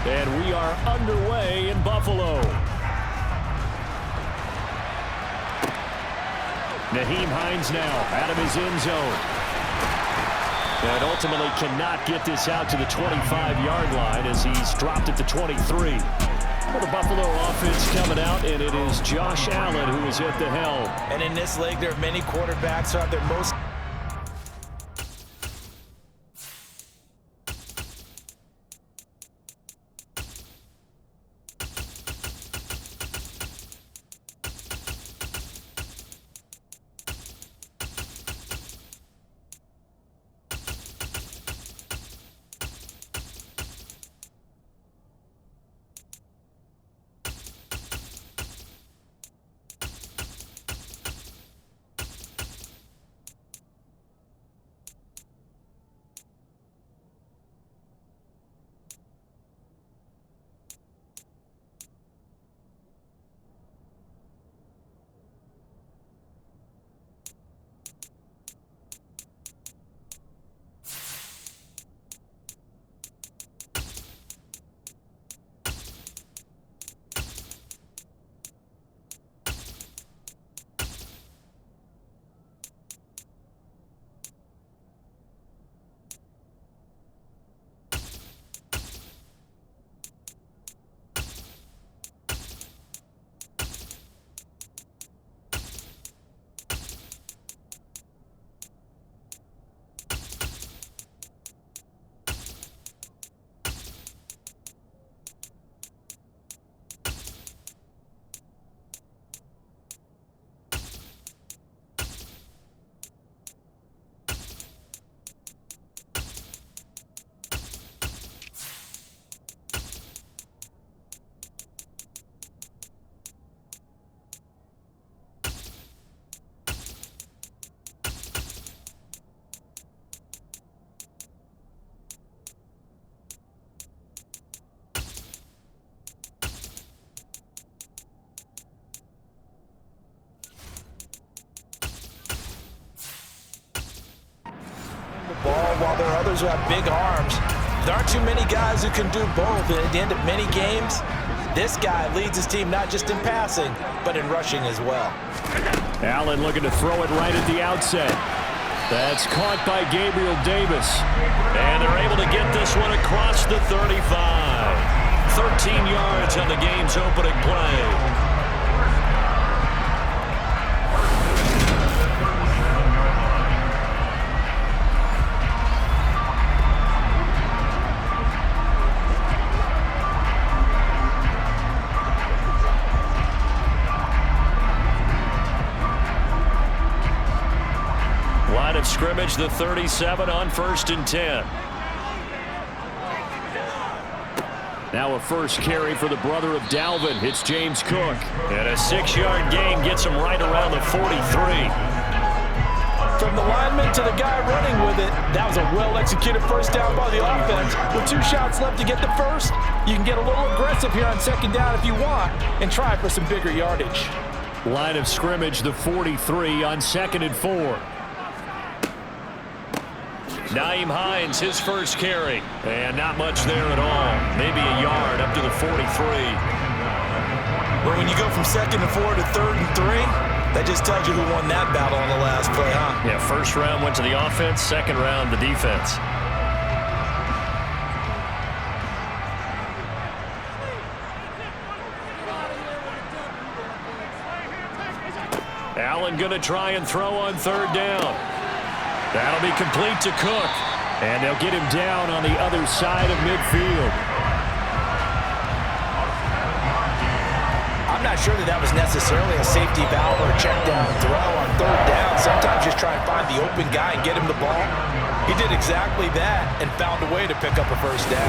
And we are underway in Buffalo. Nyheim Hines now out of his end zone. And ultimately cannot get this out to the 25-yard line as he's dropped at the 23. Well, the Buffalo offense coming out, and it is Josh Allen who is at the helm. And in this league, there are many quarterbacks who have their most... ball while there are others who have big arms. There aren't too many guys who can do both. At the end of many games, this guy leads his team not just in passing, but in rushing as well. Allen looking to throw it right at the outset. That's caught by Gabriel Davis. And they're able to get this one across the 35. 13 yards on the game's opening play. Line of scrimmage, the 37 on 1st and 10. Now a first carry for the brother of Dalvin. It's James Cook. And a 6-yard gain gets him right around the 43. From the lineman to the guy running with it, that was a well-executed first down by the offense. With 2 shots left to get the first, you can get a little aggressive here on 2nd down if you want and try for some bigger yardage. Line of scrimmage, the 43 on 2nd and 4. Nyheim Hines, his first carry. And not much there at all. Maybe a yard up to the 43. Well, when you go from 2nd and 4 to 3rd and 3, that just tells you who won that battle on the last play, huh? Yeah, first round went to the offense, second round the defense. Allen going to try and throw on 3rd down. That'll be complete to Cook. And they'll get him down on the other side of midfield. I'm not sure that was necessarily a safety valve or a check down throw on 3rd down. Sometimes just try and find the open guy and get him the ball. He did exactly that and found a way to pick up a first down.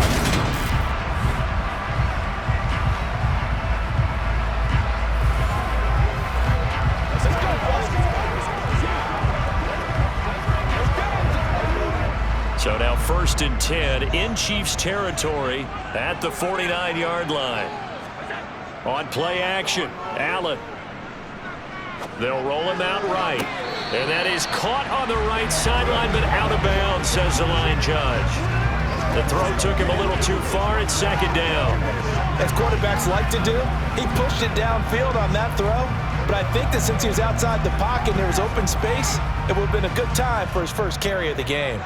So now 1st and 10 in Chiefs territory at the 49-yard line. On play action, Allen. They'll roll him out right. And that is caught on the right sideline, but out of bounds, says the line judge. The throw took him a little too far. It's second down. As quarterbacks like to do, he pushed it downfield on that throw. But I think that since he was outside the pocket and there was open space, it would have been a good time for his first carry of the game.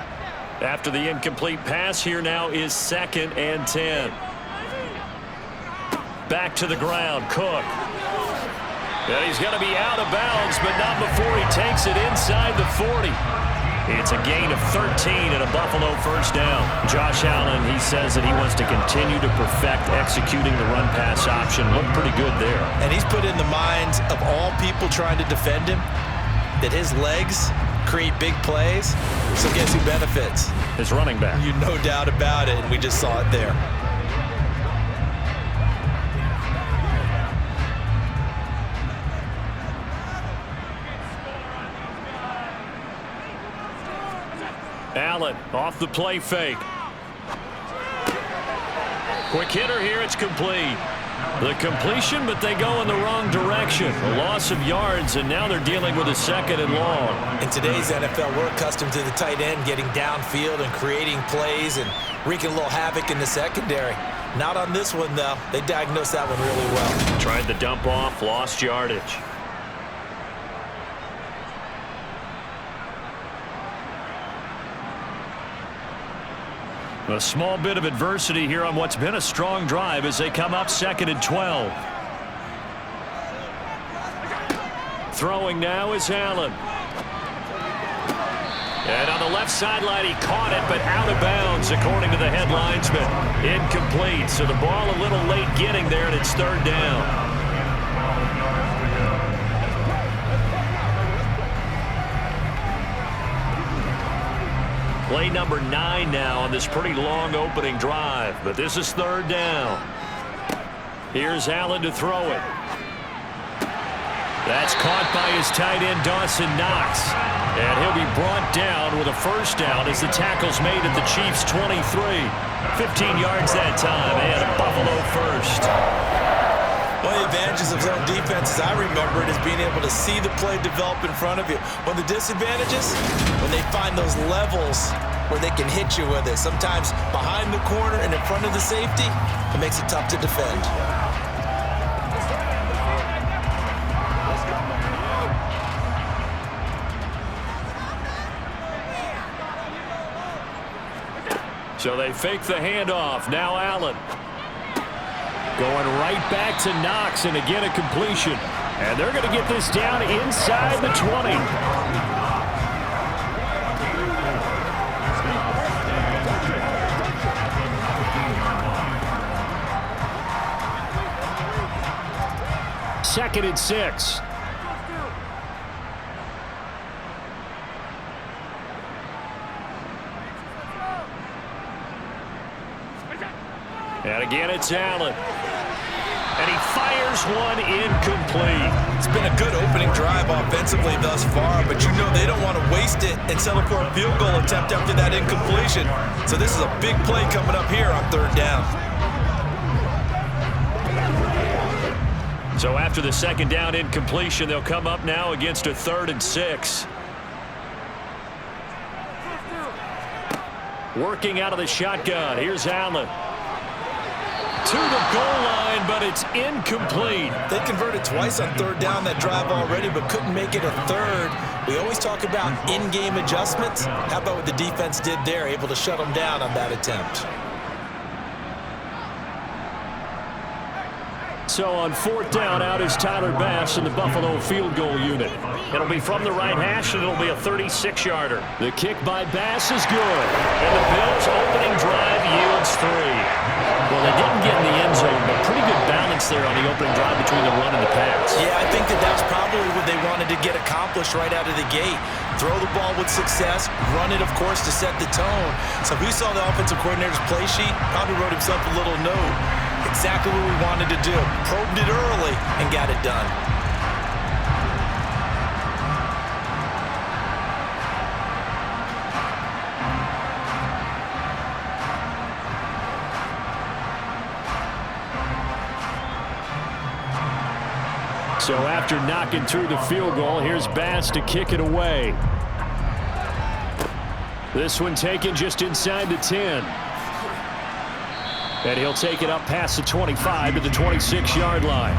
After the incomplete pass, here now is 2nd and 10. Back to the ground, Cook. And he's going to be out of bounds, but not before he takes it inside the 40. It's a gain of 13 and a Buffalo first down. Josh Allen, he says that he wants to continue to perfect executing the run-pass option. Looked pretty good there. And he's put in the minds of all people trying to defend him that his legs create big plays. So guess who benefits? His running back. You no doubt about it, and we just saw it there. Allen off the play fake. Quick hitter here. It's complete. The completion, but they go in the wrong direction. A loss of yards, and now they're dealing with a 2nd and long. In today's NFL, we're accustomed to the tight end getting downfield and creating plays and wreaking a little havoc in the secondary. Not on this one, though. They diagnosed that one really well. Tried the dump off, lost yardage. A small bit of adversity here on what's been a strong drive as they come up 2nd and 12. Throwing now is Allen. And on the left sideline, he caught it, but out of bounds, according to the head linesman. Incomplete, so the ball a little late getting there, and it's 3rd down. Play number 9 now on this pretty long opening drive, but this is 3rd down. Here's Allen to throw it. That's caught by his tight end, Dawson Knox. And he'll be brought down with a first down as the tackle's made at the Chiefs' 23. 15 yards that time, and a Buffalo first. One of the advantages of zone defense, as I remember it, is being able to see the play develop in front of you. One of the disadvantages, when they find those levels where they can hit you with it. Sometimes behind the corner and in front of the safety, it makes it tough to defend. So they fake the handoff. Now Allen. Going right back to Knox, and again a completion. And they're going to get this down inside the 20. Second and 6. And again, it's Allen. And he fires one incomplete. It's been a good opening drive offensively thus far, but you know they don't want to waste it and settle for a field goal attempt after that incompletion. So this is a big play coming up here on 3rd down. So after the 2nd down incompletion, they'll come up now against a 3rd and 6. Working out of the shotgun. Here's Allen. To the goal line, but it's incomplete. They converted twice on 3rd down that drive already, but couldn't make it a 3rd. We always talk about in-game adjustments. How about what the defense did there, able to shut them down on that attempt? So on 4th down, out is Tyler Bass in the Buffalo field goal unit. It'll be from the right hash, and it'll be a 36-yarder. The kick by Bass is good. And the Bills' opening drive yields 3. Well, they didn't get in the end zone, but pretty good balance there on the opening drive between the run and the pass. Yeah, I think that that's probably what they wanted to get accomplished right out of the gate. Throw the ball with success, run it, of course, to set the tone. So if we saw the offensive coordinator's play sheet, probably wrote himself a little note. Exactly what we wanted to do. Probed it early and got it done. So after knocking through the field goal, here's Bass to kick it away. This one taken just inside the 10. And he'll take it up past the 25 to the 26-yard line.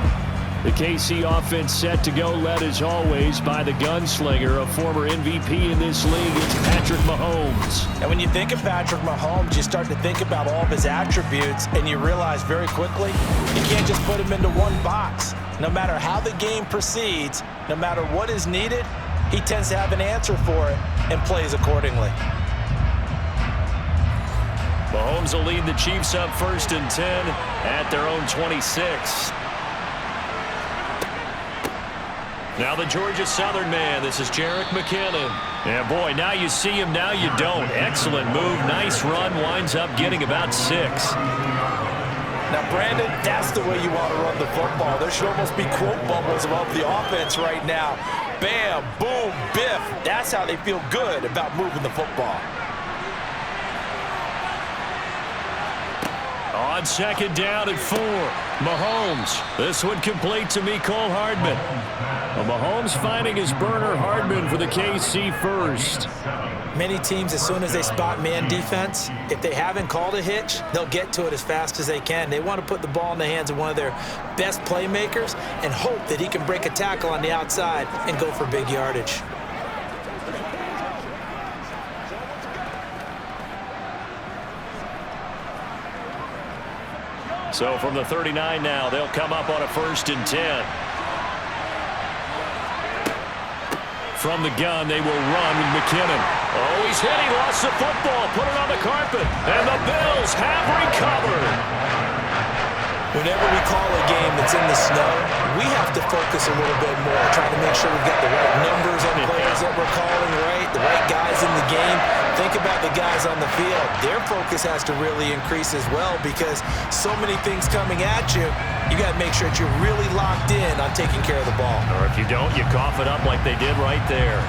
The KC offense set to go, led as always by the gunslinger, a former MVP in this league. It's Patrick Mahomes. And when you think of Patrick Mahomes, you start to think about all of his attributes, and you realize very quickly you can't just put him into one box. No matter how the game proceeds, no matter what is needed, he tends to have an answer for it and plays accordingly. Mahomes will lead the Chiefs up 1st and 10 at their own 26. Now the Georgia Southern man. This is Jerick McKinnon. Yeah, boy, now you see him, now you don't. Excellent move, nice run, winds up getting about 6. Now, Brandon, that's the way you want to run the football. There should almost be quote bubbles above the offense right now. Bam, boom, biff. That's how they feel good about moving the football. On 2nd down at 4, Mahomes. This one complete to Mecole Hardman. Well, Mahomes finding his burner, Hardman for the KC first. Many teams, as soon as they spot man defense, if they haven't called a hitch, they'll get to it as fast as they can. They want to put the ball in the hands of one of their best playmakers and hope that he can break a tackle on the outside and go for big yardage. So from the 39 now, they'll come up on a 1st and 10. From the gun, they will run with McKinnon. Oh, he's hit. He lost the football. Put it on the carpet. And the Bills have recovered. Whenever we call a game that's in the snow, we have to focus a little bit more, trying to make sure we've got the right numbers on players that we're calling, right? The right guys in the game. Think about the guys on the field. Their focus has to really increase as well because so many things coming at you. You got to make sure that you're really locked in on taking care of the ball. Or if you don't, you cough it up like they did right there.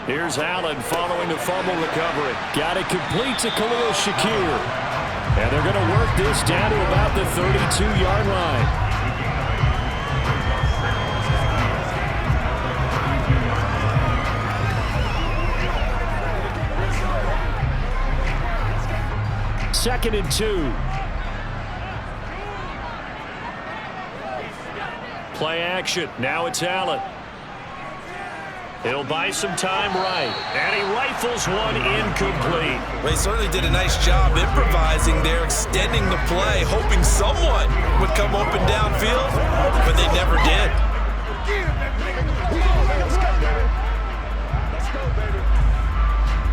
Here's Allen following the fumble recovery. Got it complete to Khalil Shakir. And they're going to work this down to about the 32-yard line. Second and 2. Play action. Now it's Allen. He'll buy some time right. And he rifles one incomplete. Well, he certainly did a nice job improvising there, extending the play, hoping someone would come open downfield, but they never did.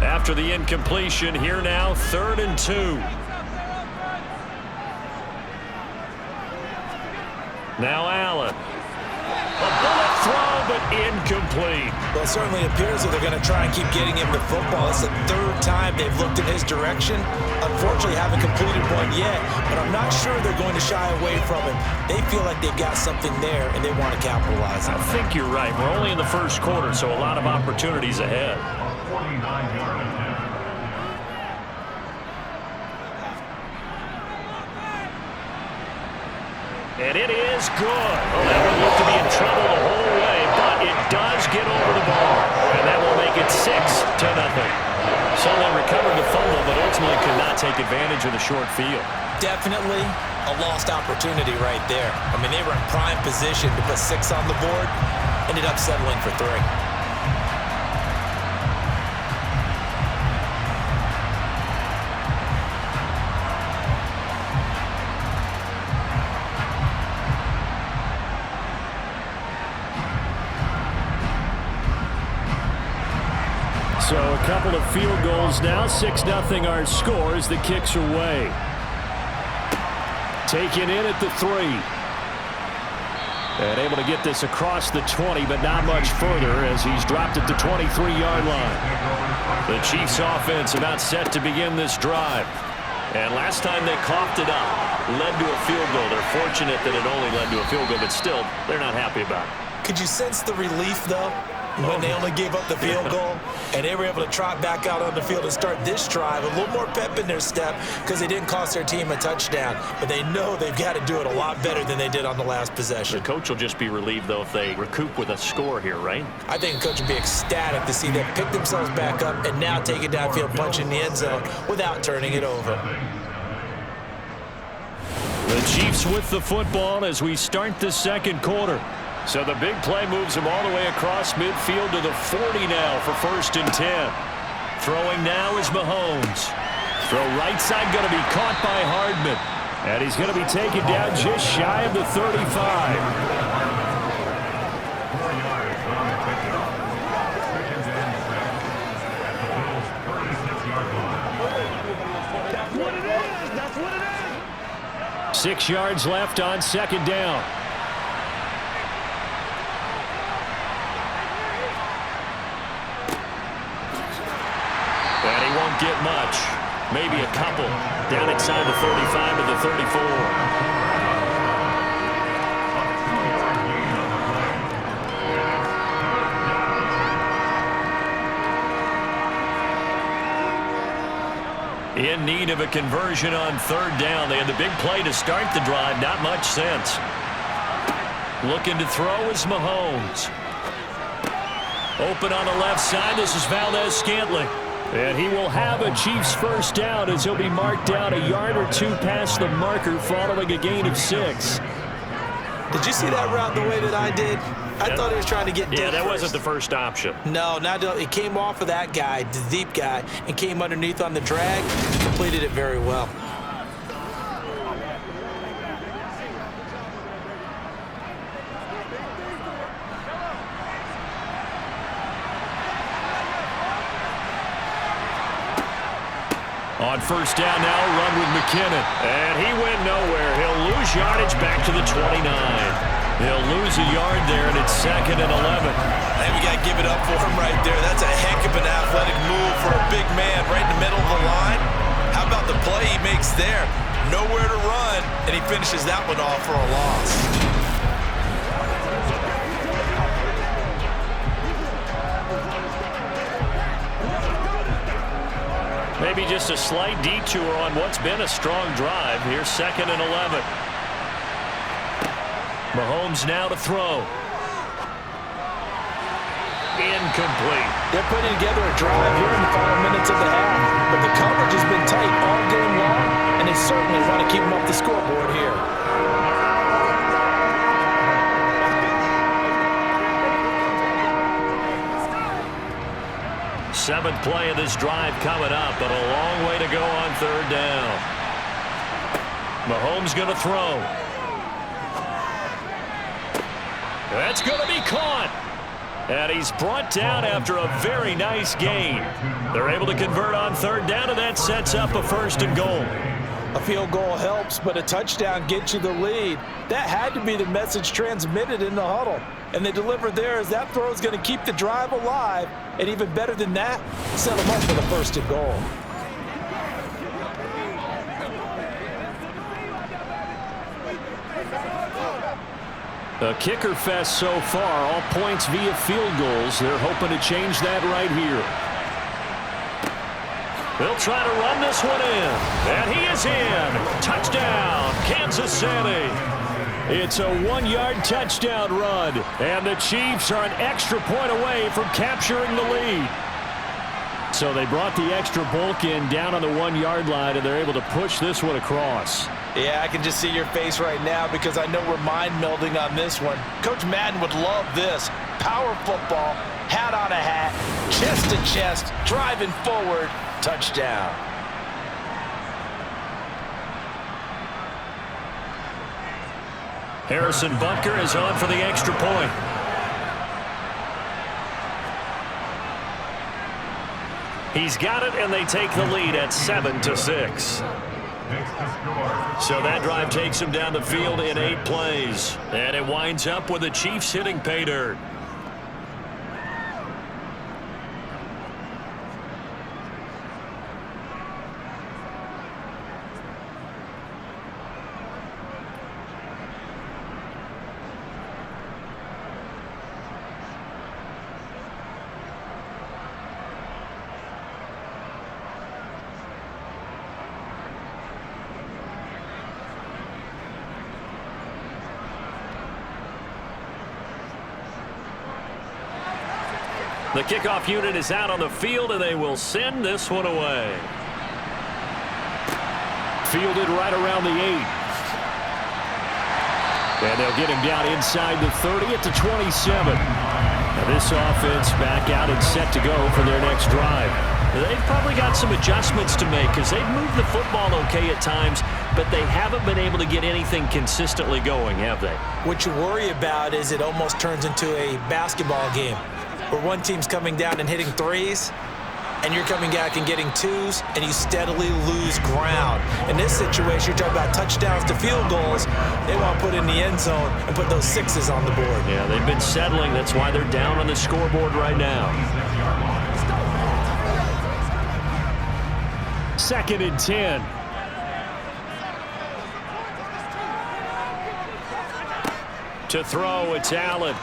After the incompletion, here now, 3rd and 2. Now Allen. A bullet throw, but incomplete. Well, it certainly appears that they're going to try and keep getting him the football. It's the 3rd time they've looked in his direction. Unfortunately, haven't completed one yet, but I'm not sure they're going to shy away from him. They feel like they've got something there, and they want to capitalize on it. I think you're right. We're only in the 1st quarter, so a lot of opportunities ahead. And it is good. Well, that one looked to be in trouble the whole way, but it does get over the bar. And that will make it 6-0. So they recovered the fumble, but ultimately could not take advantage of the short field. Definitely a lost opportunity right there. I mean, they were in prime position to put 6 on the board, ended up settling for 3. So a couple of field goals now. 6-0 our score as the kicks are away. Taken in at the 3. And able to get this across the 20, but not much further as he's dropped at the 23-yard line. The Chiefs offense about set to begin this drive. And last time they coughed it up, led to a field goal. They're fortunate that it only led to a field goal, but still, they're not happy about it. Could you sense the relief, though? When they only gave up the field goal, and they were able to trot back out on the field and start this drive, a little more pep in their step because they didn't cost their team a touchdown. But they know they've got to do it a lot better than they did on the last possession. The coach will just be relieved, though, if they recoup with a score here, right? I think the coach will be ecstatic to see them pick themselves back up and now take it downfield, punch in the end zone without turning it over. The Chiefs with the football as we start the second quarter. So the big play moves him all the way across midfield to the 40 now for 1st and 10. Throwing now is Mahomes. Throw right side going to be caught by Hardman. And he's going to be taken down just shy of the 35. That's what it is. That's what it is. 6 yards left on 2nd down. And he won't get much. Maybe a couple. Down inside the 35 to the 34. In need of a conversion on 3rd down. They had the big play to start the drive. Not much sense. Looking to throw is Mahomes. Open on the left side. This is Valdez-Scantling. And he will have a Chiefs 1st down as he'll be marked down a yard or 2 past the marker following a gain of 6. Did you see that route the way that I did? I thought he was trying to get deep. Yeah, that first. wasn't the first option. No, it came off of that guy, the deep guy, and came underneath on the drag. Completed it very well. On 1st down now, run with McKinnon. And he went nowhere. He'll lose yardage back to the 29. He'll lose a yard there, and it's 2nd and 11. And we got to give it up for him right there. That's a heck of an athletic move for a big man right in the middle of the line. How about the play he makes there? Nowhere to run, and he finishes that one off for a loss. Maybe just a slight detour on what's been a strong drive. Here's 2nd and 11. Mahomes now to throw. Incomplete. They're putting together a drive here in the final minutes of the half, but the coverage has been tight all game long, and they certainly want to keep them off the scoreboard here. Seventh play of this drive coming up, but a long way to go on 3rd down. Mahomes going to throw. That's going to be caught. And he's brought down after a very nice gain. They're able to convert on 3rd down, and that sets up a 1st and goal. A field goal helps, but a touchdown gets you the lead. That had to be the message transmitted in the huddle. And they delivered there as that throw is going to keep the drive alive. And even better than that, set them up for the 1st and goal. A kicker fest so far, all points via field goals. They're hoping to change that right here. They'll try to run this one in. And he is in. Touchdown, Kansas City. It's a 1-yard touchdown run. And the Chiefs are an extra point away from capturing the lead. So they brought the extra bulk in down on the 1-yard line, and they're able to push this one across. Yeah, I can just see your face right now because I know we're mind melding on this one. Coach Madden would love this. Power football, hat on a hat, chest to chest, driving forward, touchdown. Harrison Butker is on for the extra point. He's got it, and they take the lead at 7-6. So that drive takes him down the field in 8 plays. And it winds up with the Chiefs hitting pay dirt. The kickoff unit is out on the field, and they will send this one away. Fielded right around the 8. And they'll get him down inside the 30 at the 27. Now this offense back out and set to go for their next drive. They've probably got some adjustments to make because they've moved the football okay at times, but they haven't been able to get anything consistently going, have they? What you worry about is it almost turns into a basketball game where one team's coming down and hitting threes, and you're coming back and getting twos, and you steadily lose ground. In this situation, you're talking about touchdowns to field goals. They want to put in the end zone and put those sixes on the board. Yeah, they've been settling. That's why they're down on the scoreboard right now. 2nd and 10. To throw, it's Allen.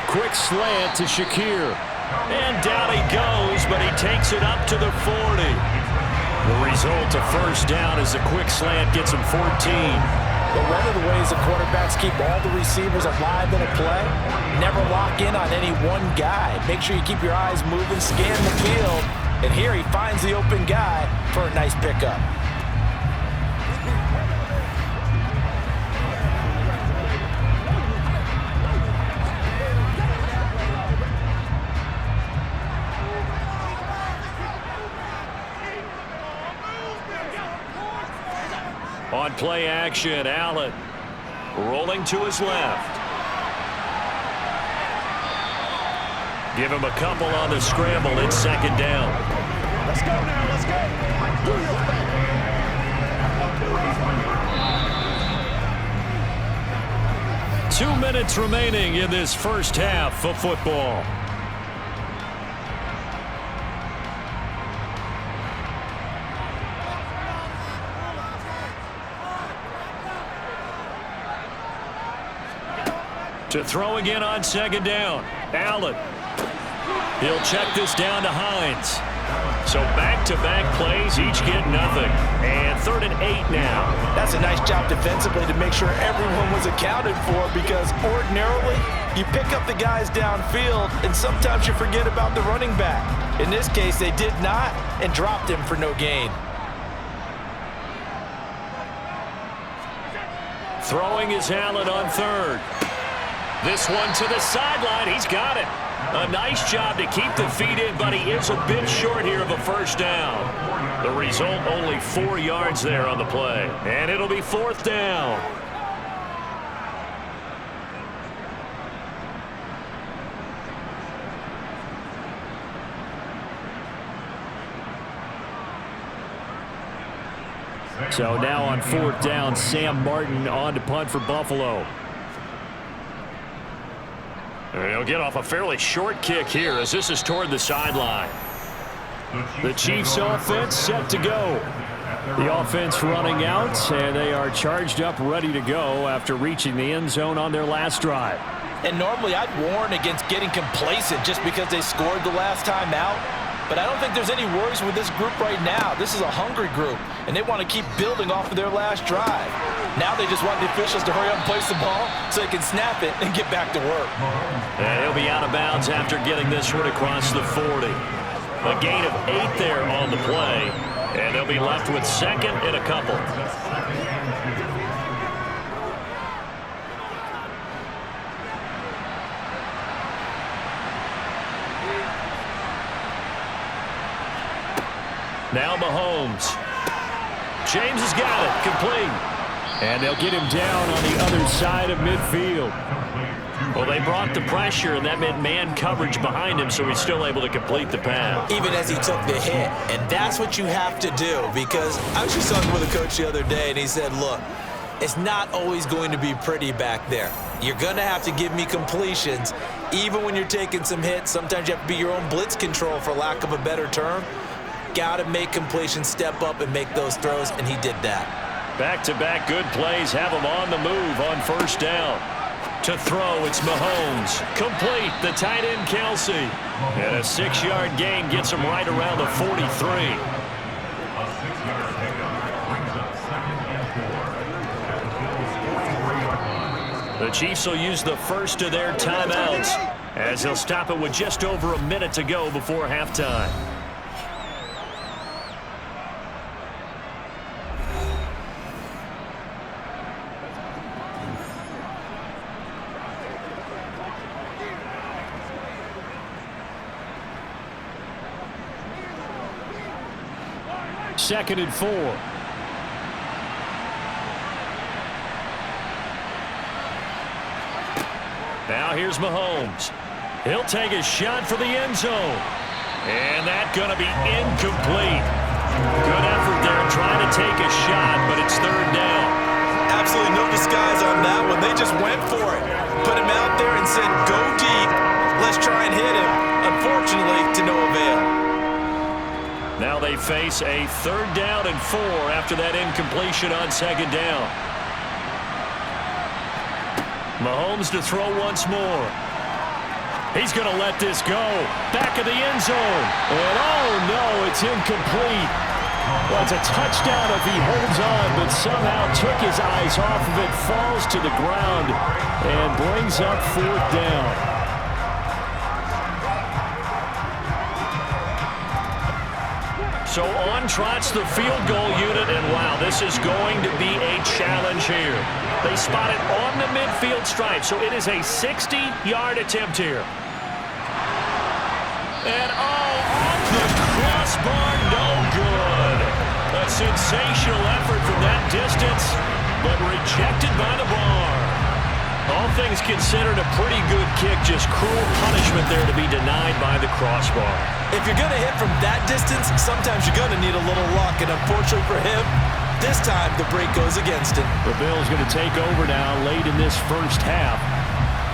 Quick slant to Shakir. And down he goes, but he takes it up to the 40. The result, a first down as the quick slant gets him 14. But one of the ways the quarterbacks keep all the receivers alive in a play, never lock in on any one guy. Make sure you keep your eyes moving, scan the field, and here he finds the open guy for a nice pickup. On play action, Allen rolling to his left. Give him a couple on the scramble. It's 2nd down. Let's go now. Let's go. Do your thing. 2 minutes remaining in this first half of football. To throw again on 2nd down. Allen. He'll check this down to Hines. So back-to-back plays, each get nothing. And 3rd and 8 now. That's a nice job defensively to make sure everyone was accounted for, because ordinarily you pick up the guys downfield and sometimes you forget about the running back. In this case, they did not and dropped him for no gain. Throwing is Allen on 3rd. This one to the sideline. He's got it. A nice job to keep the feet in, but he is a bit short here of a first down. The result, only 4 yards there on the play. And it'll be 4th down. So now on 4th down, Sam Martin on to punt for Buffalo. He'll get off a fairly short kick here as this is toward the sideline. The Chiefs offense set to go. The offense running out, and they are charged up, ready to go after reaching the end zone on their last drive. And normally I'd warn against getting complacent just because they scored the last time out. But I don't think there's any worries with this group right now. This is a hungry group, and they want to keep building off of their last drive. Now they just want the officials to hurry up and place the ball so they can snap it and get back to work. And he'll be out of bounds after getting this one across the 40. A gain of 8 there on the play, and they'll be left with 2nd and a couple. Now Mahomes. James has got it. Complete. And they'll get him down on the other side of midfield. Well, they brought the pressure, and that meant man coverage behind him, so he's still able to complete the pass. Even as he took the hit. And that's what you have to do, because I was just talking with a coach the other day, and he said, look, it's not always going to be pretty back there. You're going to have to give me completions. Even when you're taking some hits, sometimes you have to be your own blitz control, for lack of a better term. Got to make completions, step up and make those throws, and he did that. Back-to-back good plays have him on the move on 1st down. To throw, it's Mahomes. Complete, the tight end Kelsey. And a 6-yard gain gets him right around the 43. The Chiefs will use the first of their timeouts as they'll stop it with just over a minute to go before halftime. Second and 4. Now here's Mahomes. He'll take a shot for the end zone. And that's going to be incomplete. Good effort there trying to take a shot, but it's third down. Absolutely no disguise on that one. They just went for it. Put him out there and said, go deep. Let's try and hit him. Unfortunately, to no avail. Now they face a third down and 4 after that incompletion on second down. Mahomes to throw once more. He's going to let this go. Back of the end zone. And oh no, it's incomplete. Well, it's a touchdown if he holds on, but somehow took his eyes off of it, falls to the ground, and brings up fourth down. So on trots the field goal unit, and wow, this is going to be a challenge here. They spot it on the midfield stripe, so it is a 60-yard attempt here. And oh, off the crossbar, no good. A sensational effort from that distance, but rejected by the bar. All things considered, a pretty good kick, just cruel punishment there to be denied by the crossbar. If you're going to hit from that distance, sometimes you're going to need a little luck, and unfortunately for him, this time the break goes against him. The Bills going to take over now late in this first half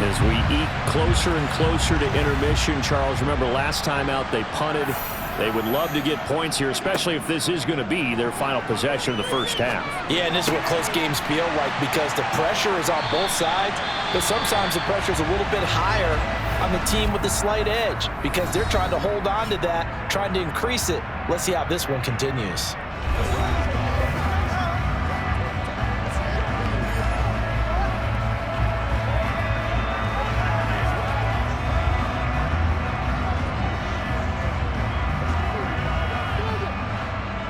as we eke closer and closer to intermission. Charles, remember last time out they punted. They would love to get points here, especially if this is going to be their final possession of the first half. Yeah, and this is what close games feel like because the pressure is on both sides, but sometimes the pressure is a little bit higher on the team with the slight edge because they're trying to hold on to that, trying to increase it. Let's see how this one continues.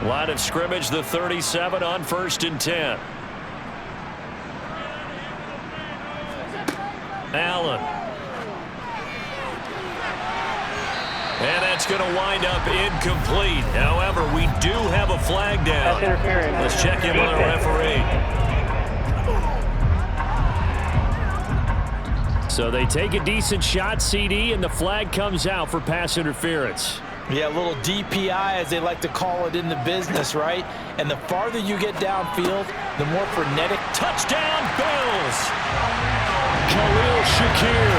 Line of scrimmage, the 37 on 1st and 10. Allen. And that's going to wind up incomplete. However, we do have a flag down. Let's check in with our referee. So they take a decent shot, CD, and the flag comes out for pass interference. Yeah, a little DPI, as they like to call it in the business, right? And the farther you get downfield, the more frenetic. Touchdown, Bills! Khalil Shakir,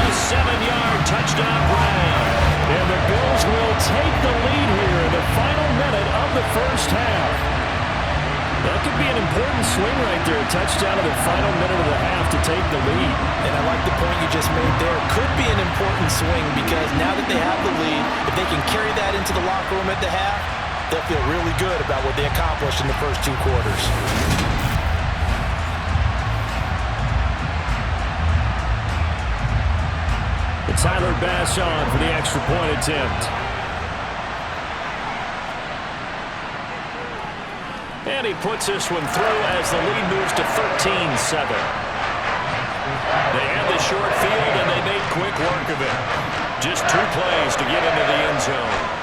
a 7-yard touchdown grab. And the Bills will take the lead here in the final minute of the first half. That could be an important swing right there. A touchdown in the final minute of the half to take the lead. And I like the point you just made there. Could be an important swing because now that they have the lead, if they can carry that into the locker room at the half, they'll feel really good about what they accomplished in the first 2 quarters. And Tyler Bass on for the extra point attempt. And he puts this one through as the lead moves to 13-7. They had the short field, and they made quick work of it. Just 2 plays to get into the end zone.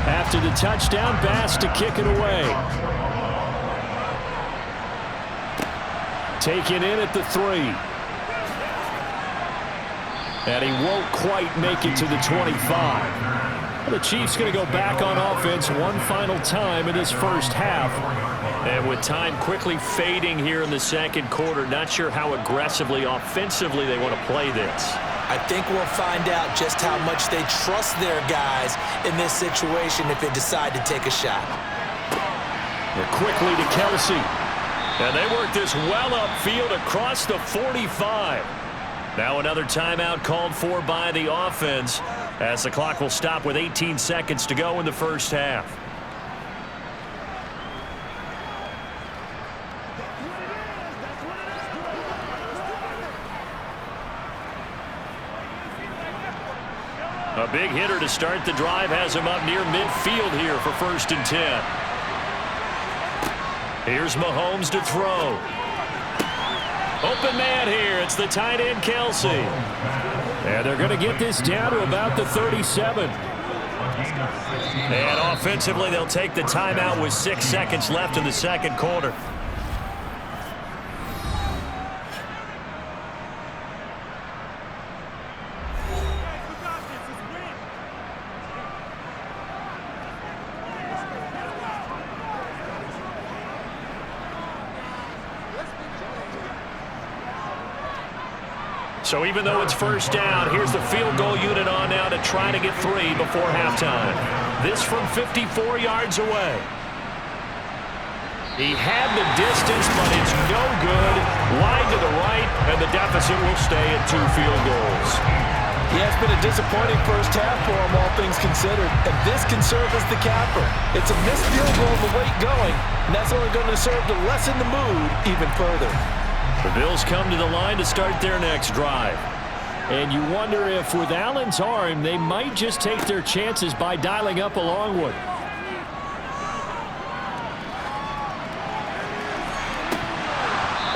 After the touchdown, Bass to kick it away. Taken in at the 3. And he won't quite make it to the 25. The Chiefs going to go back on offense one final time in this first half. And with time quickly fading here in the second quarter, not sure how aggressively, offensively they want to play this. I think we'll find out just how much they trust their guys in this situation if they decide to take a shot. They're quickly to Kelsey. And they work this well upfield across the 45. Now another timeout called for by the offense as the clock will stop with 18 seconds to go in the first half. A big hitter to start the drive has him up near midfield here for 1st and 10. Here's Mahomes to throw. Open man here. It's the tight end, Kelsey. And they're going to get this down to about the 37. And offensively, they'll take the timeout with 6 seconds left in the second quarter. So even though it's 1st down, here's the field goal unit on now to try to get 3 before halftime. This from 54 yards away. He had the distance, but it's no good. Wide to the right, and the deficit will stay at 2 field goals. Yeah, it's been a disappointing first half for him, all things considered. And this can serve as the capper. It's a missed field goal with late going, and that's only going to serve to lessen the mood even further. The Bills come to the line to start their next drive. And you wonder if with Allen's arm, they might just take their chances by dialing up a long one.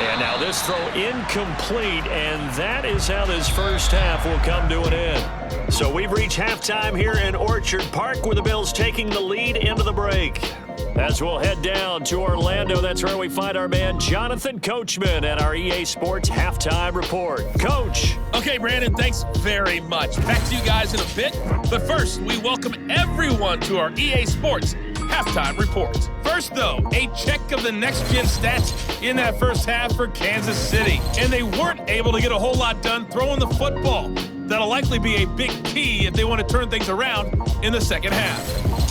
And now this throw incomplete, and that is how this first half will come to an end. So we've reached halftime here in Orchard Park with the Bills taking the lead into the break. As we'll head down to Orlando, that's where we find our man Jonathan Coachman at our EA Sports Halftime Report. Coach. Okay, Brandon, thanks very much. Back to you guys in a bit. But first, we welcome everyone to our EA Sports Halftime Report. First, though, a check of the next-gen stats in that first half for Kansas City. And they weren't able to get a whole lot done throwing the football. That'll likely be a big key if they want to turn things around in the second half.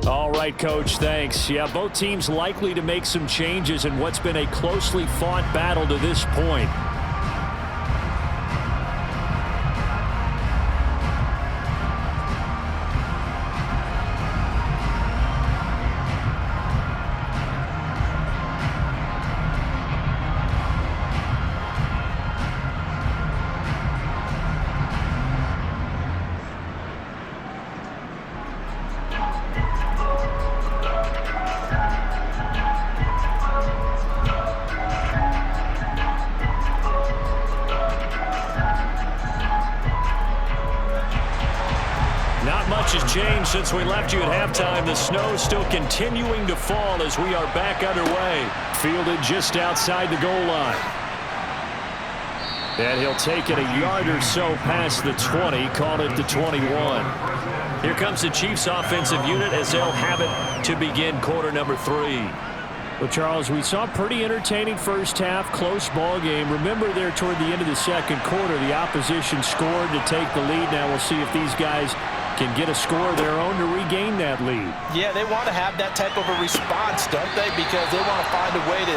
All right, Coach, thanks. Yeah, both teams likely to make some changes in what's been a closely fought battle to this point. Changed since we left you at halftime. The snow still continuing to fall as we are back underway. Fielded just outside the goal line. And he'll take it a yard or so past the 20, call it the 21. Here comes the Chiefs offensive unit as they'll have it to begin quarter number 3. Well, Charles, we saw a pretty entertaining first half, close ball game. Remember there toward the end of the second quarter, the opposition scored to take the lead. Now we'll see if these guys can get a score of their own to regain that lead. Yeah, they want to have that type of a response, don't they? Because they want to find a way to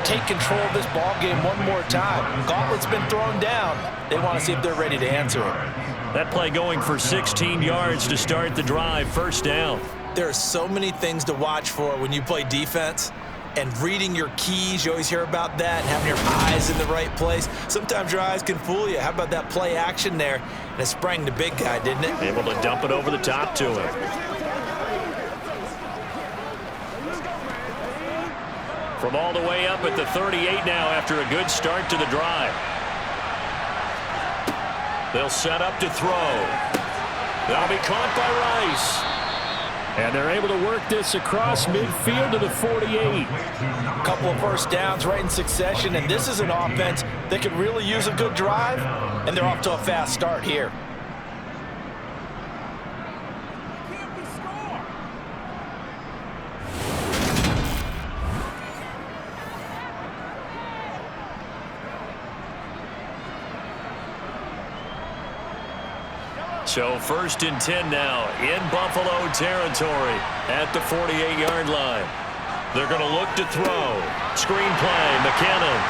take control of this ball game one more time. Gauntlet's been thrown down. They want to see if they're ready to answer it. That play going for 16 yards to start the drive, 1st down. There are so many things to watch for when you play defense. And reading your keys, you always hear about that, and having your eyes in the right place. Sometimes your eyes can fool you. How about that play action there? And it sprang the big guy, didn't it? Able to dump it over the top to him. From all the way up at the 38 now after a good start to the drive. They'll set up to throw. That'll be caught by Rice. And they're able to work this across midfield to the 48. A couple of first downs right in succession, and this is an offense that could really use a good drive, and they're off to a fast start here. So 1st and 10 now in Buffalo territory at the 48-yard line. They're going to look to throw. Screen play, McKinnon.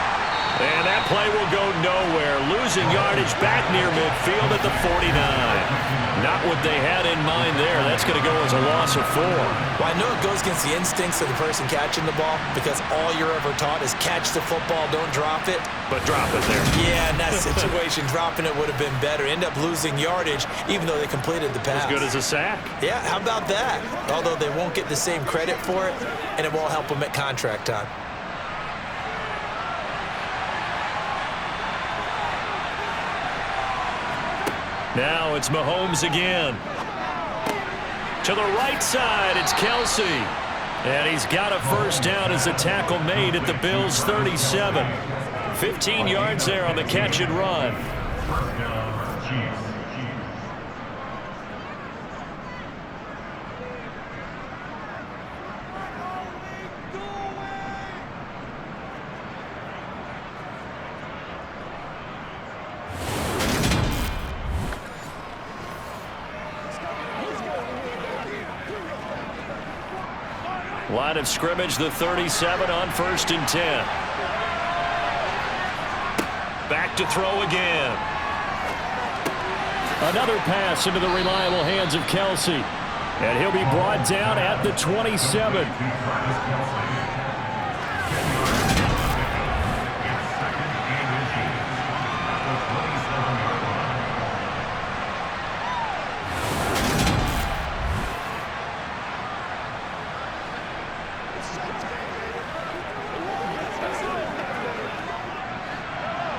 And that play will go nowhere. Losing yardage back near midfield at the 49. Not what they had in mind there. That's going to go as a loss of 4. Well, I know it goes against the instincts of the person catching the ball because all you're ever taught is catch the football, don't drop it. But drop it there. Yeah, in that situation, dropping it would have been better. End up losing yardage even though they completed the pass. As good as a sack. Yeah, how about that? Although they won't get the same credit for it, and it won't help them at contract time. Now it's Mahomes again. To the right side, it's Kelsey. And he's got a first down as the tackle made at the Bills' 37. 15 yards there on the catch and run. Line of scrimmage, the 37 on 1st and 10. Back to throw again. Another pass into the reliable hands of Kelsey. And he'll be brought down at the 27.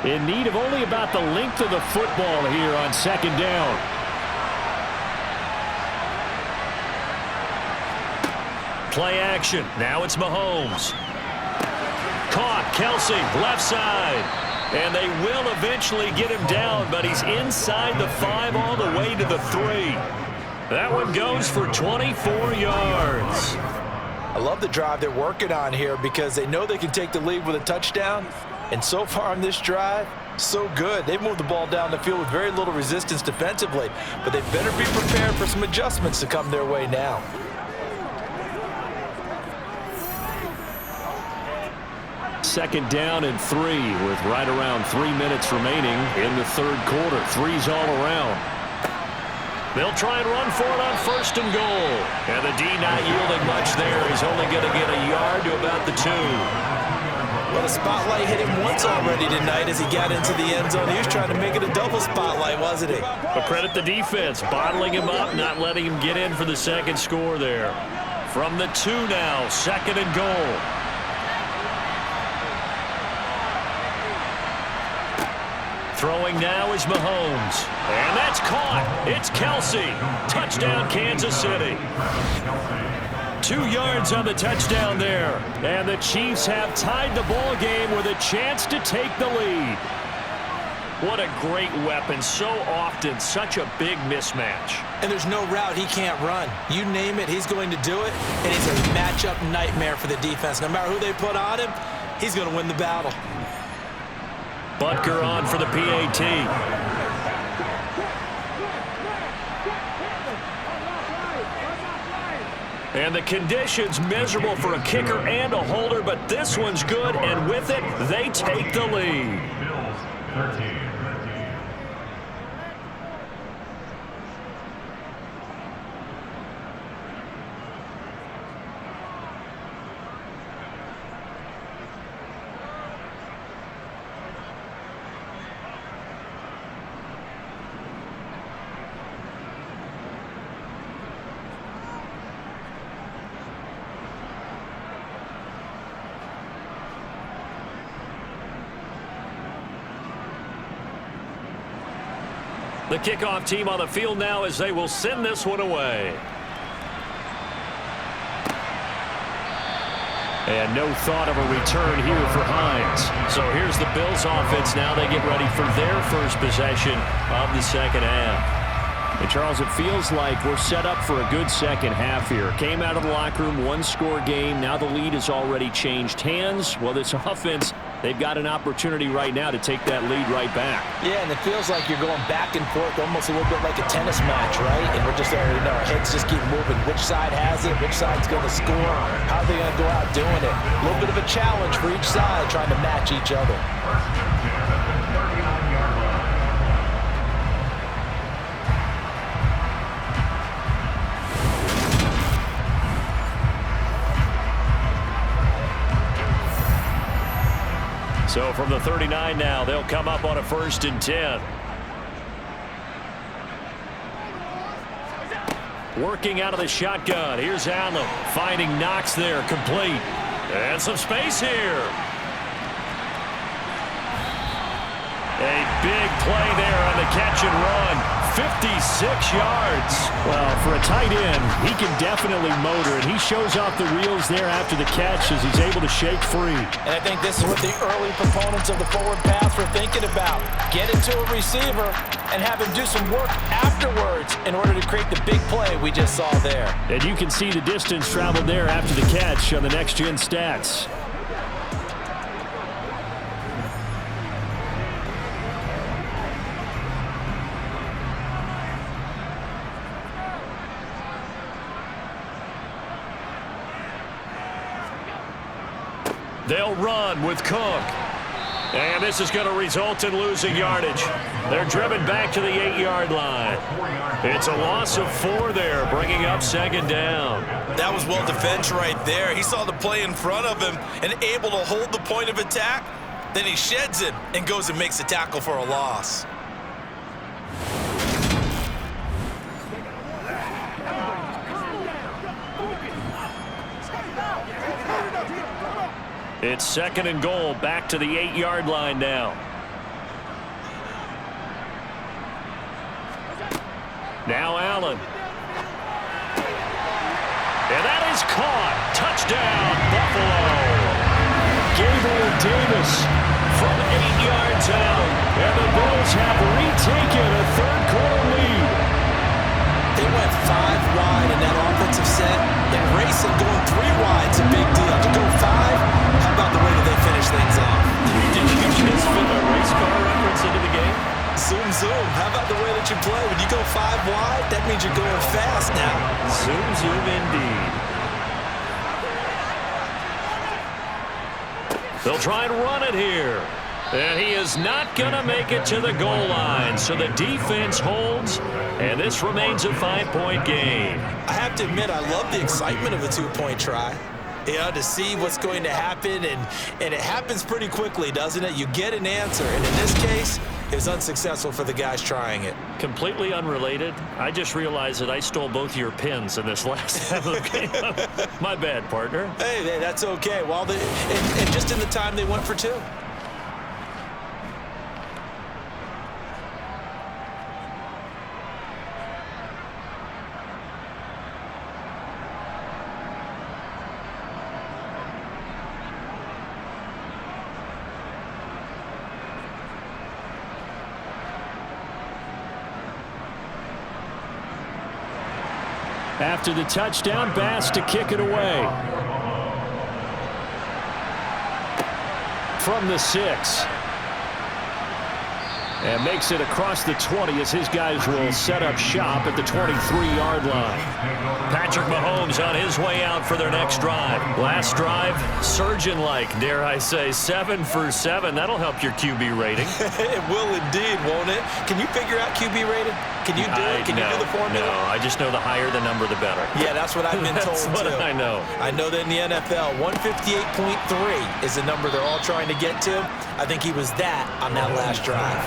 In need of only about the length of the football here on 2nd down. Play action. Now it's Mahomes. Caught. Kelsey, left side. And they will eventually get him down, but he's inside the 5 all the way to the 3. That one goes for 24 yards. I love the drive they're working on here because they know they can take the lead with a touchdown. And so far on this drive, so good. They've moved the ball down the field with very little resistance defensively, but they better be prepared for some adjustments to come their way now. Second down and 3 with right around 3 minutes remaining in the 3rd quarter. 3's all around. They'll try and run for it on 1st and goal. And the D not yielding much there. He's only going to get a yard to about the 2. Well, the spotlight hit him once already tonight as he got into the end zone. He was trying to make it a double spotlight, wasn't he? But credit the defense, bottling him up, not letting him get in for the second score there. From the 2 now, 2nd and goal. Throwing now is Mahomes. And that's caught. It's Kelsey. Touchdown, Kansas City. 2 yards on the touchdown there. And the Chiefs have tied the ball game with a chance to take the lead. What a great weapon. So often, such a big mismatch. And there's no route he can't run. You name it, he's going to do it. And he's a matchup nightmare for the defense. No matter who they put on him, he's going to win the battle. Butker on for the PAT. And the conditions miserable for a kicker and a holder, but this one's good, and with it, they take the lead. Bills 13. The kickoff team on the field now as they will send this one away. And no thought of a return here for Hines. So here's the Bills offense now. They get ready for their first possession of the second half. And Charles, it feels like we're set up for a good second half here. Came out of the locker room, 1-score game. Now the lead has already changed hands. Well, this offense They've got an opportunity right now to take that lead right back. Yeah, and it feels like you're going back and forth almost a little bit like a tennis match, right? And we're just already know our heads just keep moving. Which side has it? Which side's going to score? How are they going to go out doing it? A little bit of a challenge for each side trying to match each other. So from the 39 now, they'll come up on a 1st and 10. Working out of the shotgun. Here's Allen finding Knox there, complete. And some space here. A big play there on the catch and run. 56 yards. Well, for a tight end, he can definitely motor, and he shows off the reels there after the catch as he's able to shake free. And I think this is what the early proponents of the forward pass were thinking about. Get it to a receiver and have him do some work afterwards in order to create the big play we just saw there. And you can see the distance traveled there after the catch on the next-gen stats. They'll run with Cook. And this is going to result in losing yardage. They're driven back to the 8-yard line. It's a loss of 4 there, bringing up 2nd down. That was well defended right there. He saw the play in front of him and able to hold the point of attack. Then he sheds it and goes and makes a tackle for a loss. It's 2nd and goal, back to the 8-yard line now. Now Allen. And that is caught. Touchdown, Buffalo. Gabriel Davis from 8 yards out. And the Bills have retaken a 3rd-quarter lead. They went 5 wide in that offensive set. And racing going 3 wide's a big deal. To go 5, how about the way that they finish things off? Did you just fit a race car reference into the game? Zoom, zoom. How about the way that you play? When you go 5 wide, that means you're going fast now. Zoom, zoom indeed. They'll try and run it here. And he is not going to make it to the goal line. So the defense holds, and this remains a 5-point game. I have to admit, I love the excitement of a 2-point try. You know, to see what's going to happen, and it happens pretty quickly, doesn't it? You get an answer, and in this case, it's unsuccessful for the guys trying it. Completely unrelated. I just realized that I stole both your pins in this last half of the game. My bad, partner. Hey, that's okay. Well, and just in the time they went for 2. After the touchdown, Bass to kick it away. From the 6. And makes it across the 20 as his guys will set up shop at the 23-yard line. Patrick Mahomes on his way out for their next drive. Last drive, surgeon-like, dare I say, 7 for 7. That'll help your QB rating. It will indeed, won't it? Can you figure out QB rating? Can you do it? Can you do the formula? No, I just know the higher the number, the better. Yeah, that's what I've been told, That's what I know. I know that in the NFL, 158.3 is the number they're all trying to get to. I think he was that on that last drive.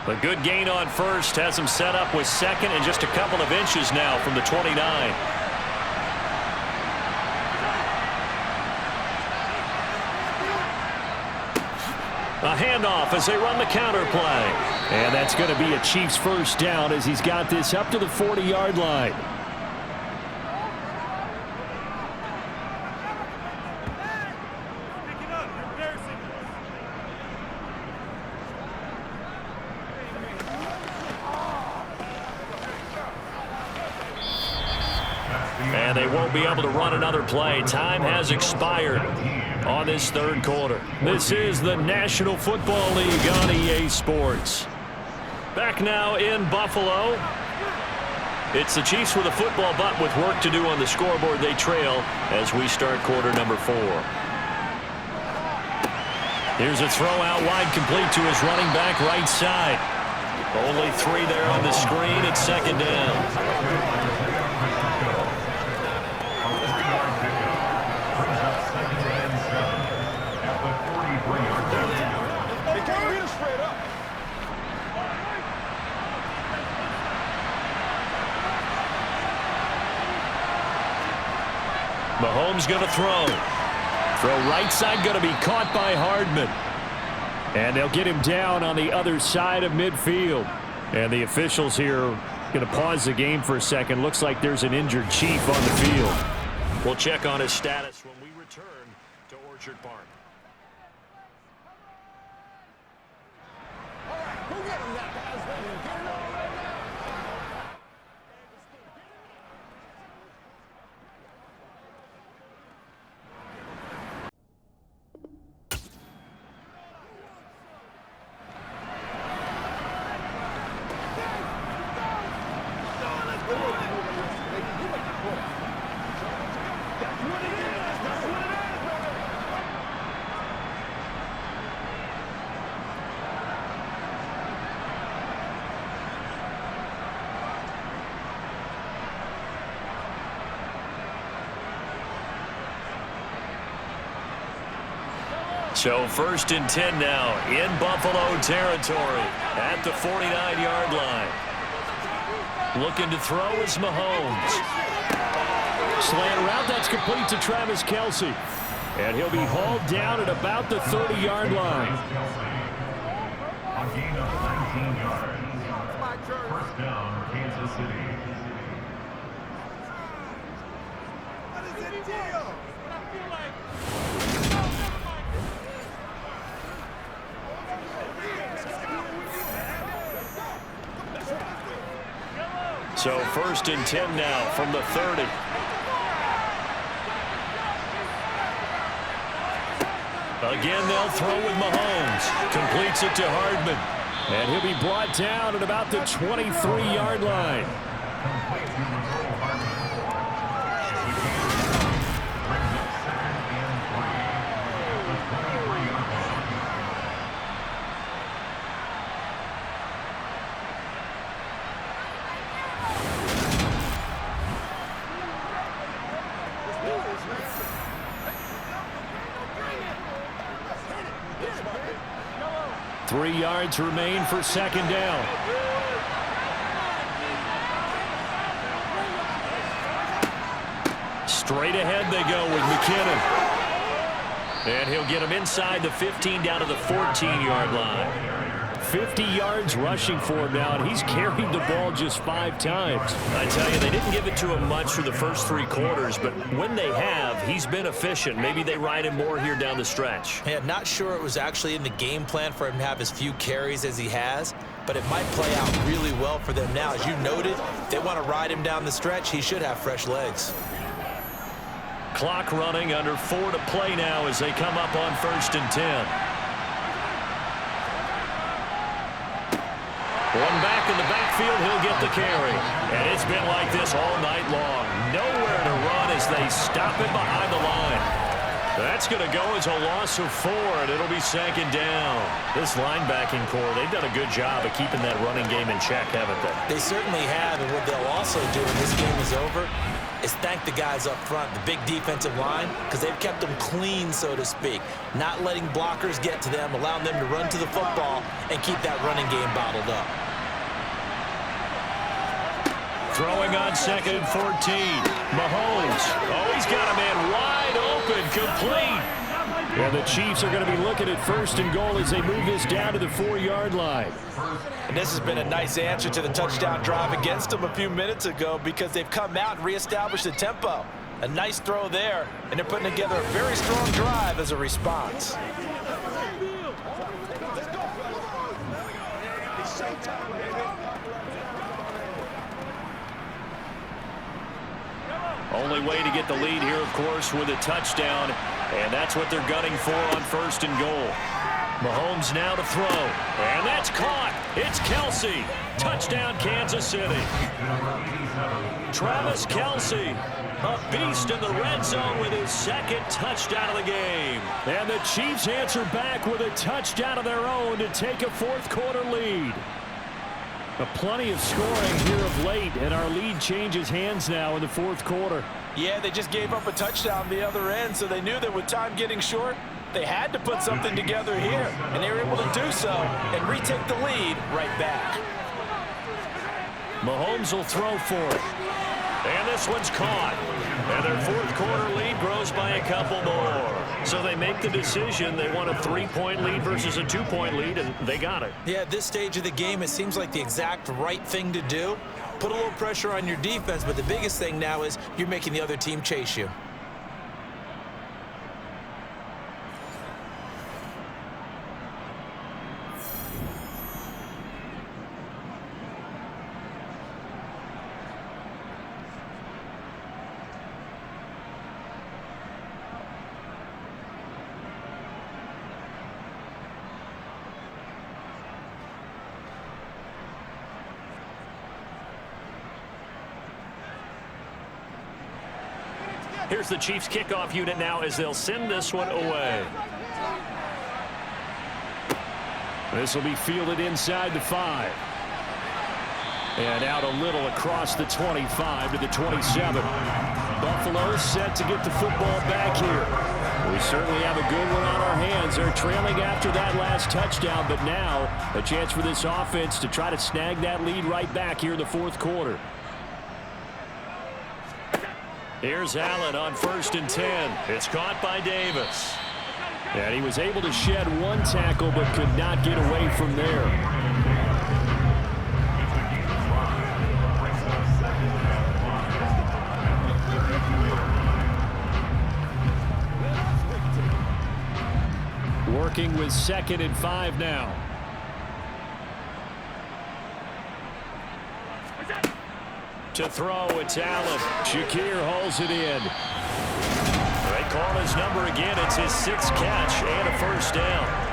A good gain on first has him set up with 2nd and just a couple of inches now from the 29. A handoff as they run the counter play. And that's going to be a Chiefs first down as he's got this up to the 40-yard line. they won't be able to run another play. Time has expired on this third quarter. This is the National Football League on EA Sports. Back now in Buffalo. It's the Chiefs with a football, but with work to do on the scoreboard. They trail as we start quarter number 4. Here's a throw out wide, complete to his running back right side. Only 3 there on the screen. It's second down. Mahomes going to throw. Throw right side, going to be caught by Hardman. And they'll get him down on the other side of midfield. And the officials here going to pause the game for a second. Looks like there's an injured Chief on the field. We'll check on his status when we return to Orchard Park. So first and 10 now in Buffalo territory at the 49-yard line. Looking to throw is Mahomes. Slant route, that's complete to Travis Kelce. And he'll be hauled down at about the 30-yard line. A gain of 19 yards. First down, Kansas City. What is it, deal? So first and 10 now from the 30. Again, they'll throw with Mahomes. Completes it to Hardman. And he'll be brought down at about the 23-yard line. Three yards remain for second down. Straight ahead they go with McKinnon. And he'll get him inside the 15 down to the 14-yard line. 50 yards rushing for him now, and he's carried the ball just 5 times. I tell you, they didn't give it to him much for the first 3 quarters, but when they have, he's been efficient. Maybe they ride him more here down the stretch. Yeah, not sure it was actually in the game plan for him to have as few carries as he has, but it might play out really well for them now. As you noted, if they want to ride him down the stretch, he should have fresh legs. Clock running, under 4 to play now as they come up on first and 10. One back in the backfield, he'll get the carry. And it's been like this all night long. Nowhere to run as they stop him behind the line. That's going to go as a loss of 4, and it'll be second down. This linebacking core, they've done a good job of keeping that running game in check, haven't they? They certainly have, and what they'll also do when this game is over is thank the guys up front, the big defensive line, because they've kept them clean, so to speak. Not letting blockers get to them, allowing them to run to the football and keep that running game bottled up. Throwing on second and 14. Mahomes. Oh, he's got a man wide open, complete. And the Chiefs are going to be looking at first and goal as they move this down to the 4-yard line. And this has been a nice answer to the touchdown drive against them a few minutes ago because they've come out and reestablished the tempo. A nice throw there, and they're putting together a very strong drive as a response. Only way to get the lead here, of course, with a touchdown, and that's what they're gunning for on 1st and goal. Mahomes now to throw, and that's caught. It's Kelsey. Touchdown, Kansas City. Travis Kelsey, a beast in the red zone with his 2nd touchdown of the game. And the Chiefs answer back with a touchdown of their own to take a 4th quarter lead. Plenty of scoring here of late, and our lead changes hands now in the 4th quarter. Yeah, they just gave up a touchdown the other end, so they knew that with time getting short, they had to put something together here, and they were able to do so and retake the lead right back. Mahomes will throw for it. And this one's caught. And their 4th quarter lead grows by a couple more. So they make the decision. They want a 3-point lead versus a 2-point lead, and they got it. Yeah, at this stage of the game, it seems like the exact right thing to do. Put a little pressure on your defense, but the biggest thing now is you're making the other team chase you. Here's the Chiefs kickoff unit now as they'll send this one away. This will be fielded inside the 5. And out a little across the 25 to the 27. Buffalo set to get the football back here. We certainly have a good one on our hands. They're trailing after that last touchdown, but now a chance for this offense to try to snag that lead right back here in the 4th quarter. Here's Allen on 1st and 10. It's caught by Davis. And he was able to shed one tackle but could not get away from there. Working with 2nd and 5 now. To throw, it's Allen. Shakir holds it in. They call his number again. It's his 6th catch and a 1st down.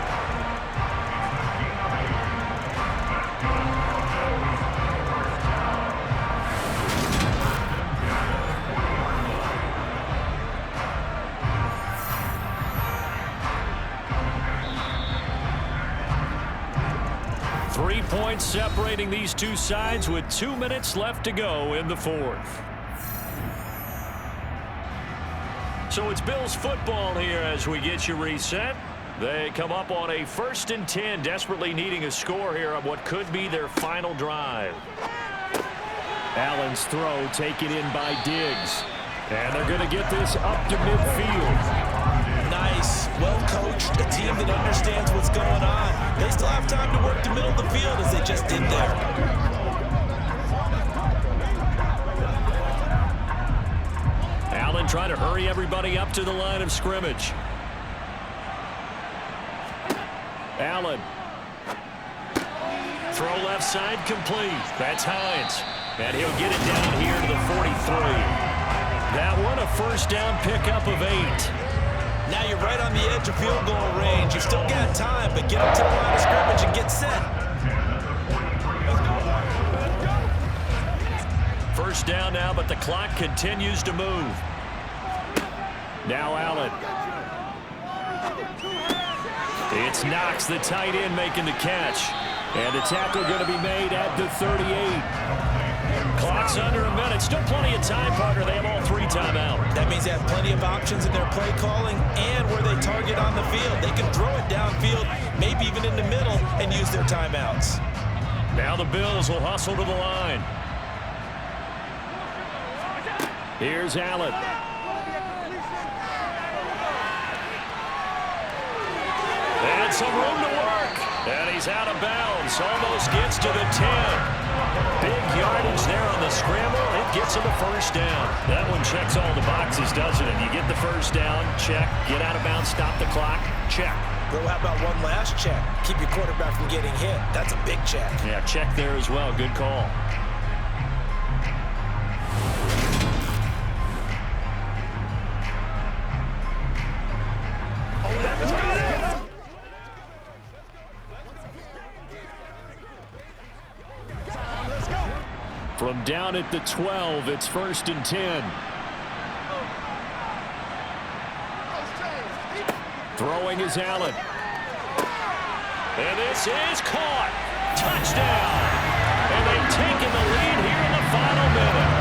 3 points separating these two sides with 2 minutes left to go in the 4th. So it's Bills football here as we get you reset. They come up on a 1st and 10, desperately needing a score here on what could be their final drive. Allen's throw taken in by Diggs. And they're going to get this up to midfield. Nice, well-coached, a team that understands what's going on. They still have time to work the middle of the field as they just did there. Allen trying to hurry everybody up to the line of scrimmage. Allen. Throw left side complete. That's Hines. And he'll get it down here to the 43. That one a 1st down pickup of 8. Now you're right on the edge of field goal range. You've still got time, but get up to the line of scrimmage and get set. 1st down now, but the clock continues to move. Now Allen. It's Knox, the tight end, making the catch. And the tackle going to be made at the 38. Clock's under a minute. Still plenty of time, partner. They have all 3 timeouts. That means they have plenty of options in their play calling and where they target on the field. They can throw it downfield, maybe even in the middle, and use their timeouts. Now the Bills will hustle to the line. Here's Allen. And some room to work. And he's out of bounds. Almost gets to the 10. Big yardage there on the scramble. It gets him a 1st down. That one checks all the boxes, doesn't it? You get the 1st down, check. Get out of bounds, stop the clock, check. Well, how about one last check? Keep your quarterback from getting hit. That's a big check. Yeah, check there as well. Good call. From down at the 12, it's 1st and 10. Throwing is Allen. And this is caught. Touchdown. And they've taken the lead here in the final minute.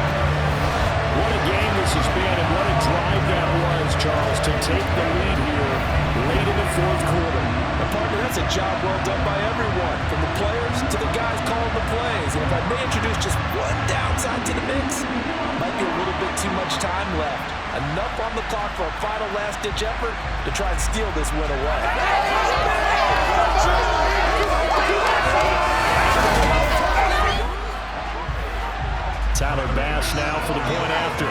What a game this has been, and what a drive that was, Charles, to take the lead here late in the 4th quarter. And partner, that's a job well done by everyone, from the players to the guys calling the plays. And if I may introduce just one downside to the mix, might be a little bit too much time left. Enough on the clock for a final last-ditch effort to try and steal this win away. Tyler Bass now for the point after.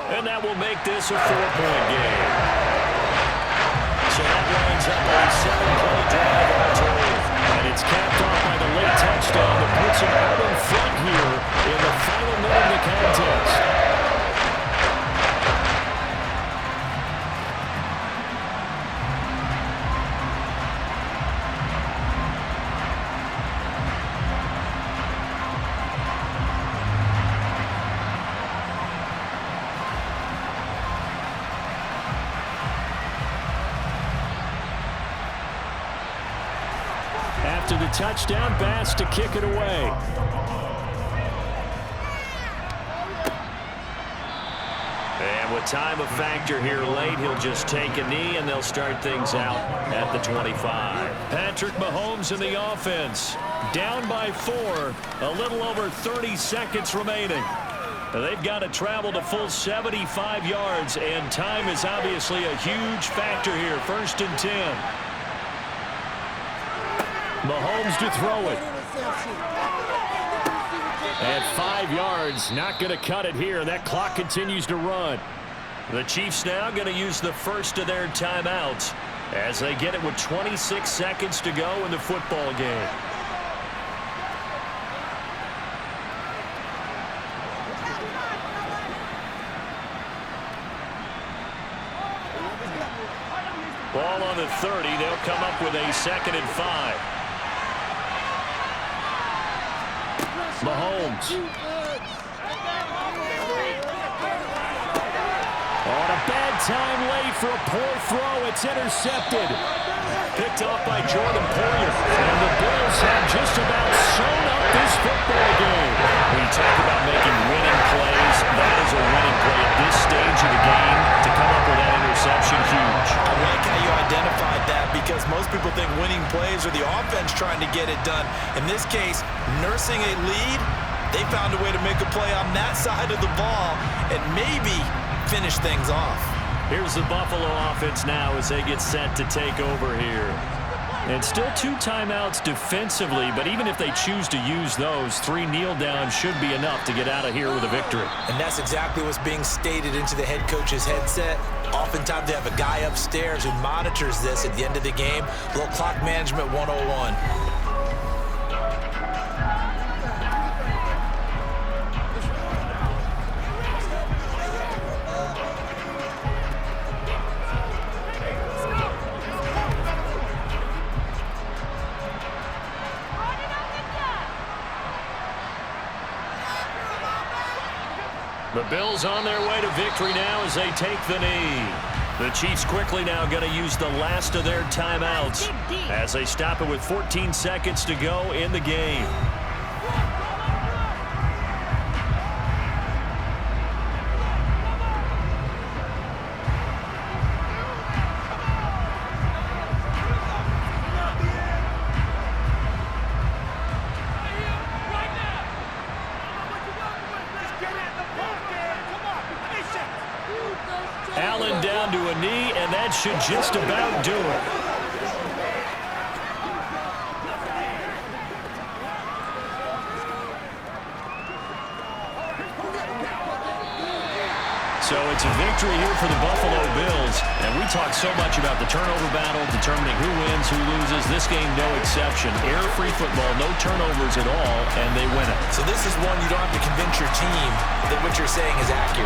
And that will make this a 4-point game. So that lines up a 7-play drive all told. And it's capped off by the late touchdown that puts him out in front here in the final minute of the contest. After the touchdown, Bass to kick it away. And with time a factor here late, he'll just take a knee, and they'll start things out at the 25. Patrick Mahomes in the offense. Down by 4, a little over 30 seconds remaining. They've got to travel to full 75 yards, and time is obviously a huge factor here. 1st and 10. Mahomes to throw it. At 5 yards, not going to cut it here. That clock continues to run. The Chiefs now going to use the first of their timeouts as they get it with 26 seconds to go in the football game. Ball on the 30. They'll come up with a 2nd and 5. Mahomes. On a bad time late for a poor throw. It's intercepted. Picked off by Jordan Poyer. And the Bills have just about sewn up this football game. When you talk about making winning plays, that is a winning play at this stage of the game. To come up with that interception, huge. I like how you identified that, because most people think winning plays are the offense trying to get it done. In this case, nursing a lead, they found a way to make a play on that side of the ball and maybe finish things off. Here's the Buffalo offense now as they get set to take over here. And still 2 timeouts defensively, but even if they choose to use those, 3 kneel downs should be enough to get out of here with a victory. And that's exactly what's being stated into the head coach's headset. Oftentimes they have a guy upstairs who monitors this at the end of the game. A little clock management 101. The Bills on their way to victory now as they take the knee. The Chiefs quickly now going to use the last of their timeouts as they stop it with 14 seconds to go in the game. Allen down to a knee, and that should just about do it. So it's a victory here for the Buffalo Bills. And we talk so much about the turnover battle, determining who wins, who loses. This game, no exception. Error-free football, no turnovers at all, and they win it. So this is one you don't have to convince your team that what you're saying is accurate.